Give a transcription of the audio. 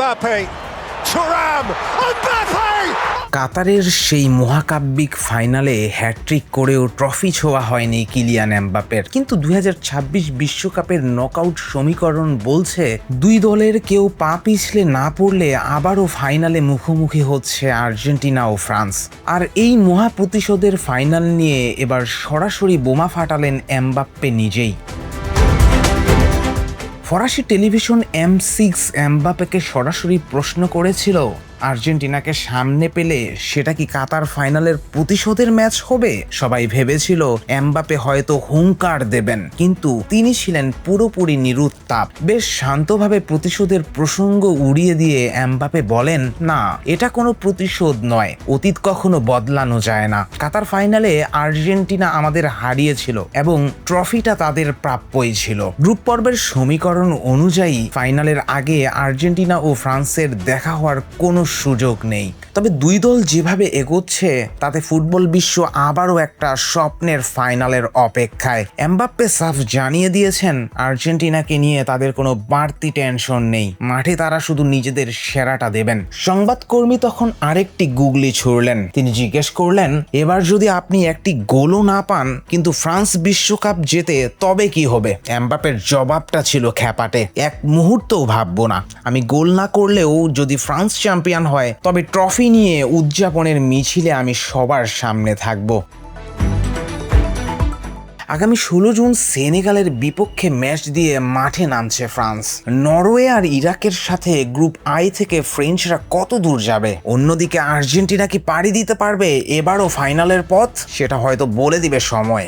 Mbappe. Thuram. Mbappe. কাতারের সেই মহাকাব্যিক ফাইনালে হ্যাট্রিক করেও ট্রফি ছোঁয়া হয়নি কিলিয়ান এমবাপ্পের, কিন্তু 2026 বিশ্বকাপের নকআউট সমীকরণ বলছে দুই দলের কেউ পা পিছলে না পড়লে আবারও ফাইনালে মুখোমুখি হচ্ছে আর্জেন্টিনা ও ফ্রান্স। আর এই মহা প্রতিশোধের ফাইনাল নিয়ে এবার সরাসরি বোমা ফাটালেন এমবাপ্পে নিজেই। ফরাসি টেলিভিশন M6 এমবাপ্পেকে সরাসরি প্রশ্ন করেছিল, আর্জেন্টিনাকে সামনে পেলে সেটা কি কাতার ফাইনালের প্রতিশোধের ম্যাচ হবে? সবাই ভেবেছিল এমবাপ্পে হয়তো হুঙ্কার দেবেন, কিন্তু তিনি ছিলেন পুরোপুরি নিরুত্তাপ। বেশ শান্তভাবে প্রতিশোধের প্রসঙ্গ উড়িয়ে দিয়ে এমবাপ্পে বলেন, না, এটা কোনো প্রতিশোধ নয়, অতীত কখনো বদলানো যায় না। কাতার ফাইনালে আর্জেন্টিনা আমাদের হারিয়েছিল এবং ট্রফিটা তাদের প্রাপ্যই ছিল। গ্রুপ পর্বের সমীকরণ অনুযায়ী ফাইনালের আগে আর্জেন্টিনা ও ফ্রান্সের দেখা হওয়ার কোনো সুযোগ নেই। তবে দুই দল যেভাবে এগোচ্ছে তাতে ফুটবল বিশ্ব আবারও একটা স্বপ্নের ফাইনালের অপেক্ষায়। এমবাপ্পে সাফ জানিয়ে দিয়েছেন, আর্জেন্টিনাকে নিয়ে তাদের কোনো বাড়তি টেনশন নেই, মাঠে তারা শুধু নিজেদের সেরাটা দেবেন। সংবাদকর্মী তখন আরেকটি গুগলি ছুড়লেন। তিনি জিজ্ঞেস করলেন, এবার যদি আপনি একটি গোলও না পান কিন্তু ফ্রান্স বিশ্বকাপ জেতে তবে কি হবে? এমবাপ্পের জবাবটা ছিল খ্যাপাটে, এক মুহূর্তও ভাববো না, আমি গোল না করলেও যদি ফ্রান্স চ্যাম্পিয়ন হয় তবে ট্রফি নিয়ে উদযাপনের মিছিলে আমি সবার সামনে থাকব। আগামী 16 জুন সেনেগালের বিপক্ষে ম্যাচ দিয়ে মাঠে নামছে ফ্রান্স। নরওয়ে আর ইরাকের সাথে গ্রুপ আই থেকে ফ্রেঞ্চরা কত দূর যাবে? অন্যদিকে আর্জেন্টিনা কি পাড়ি দিতে পারবে এবারও ফাইনালের পথ? সেটা হয়তো বলে দিবে সময়।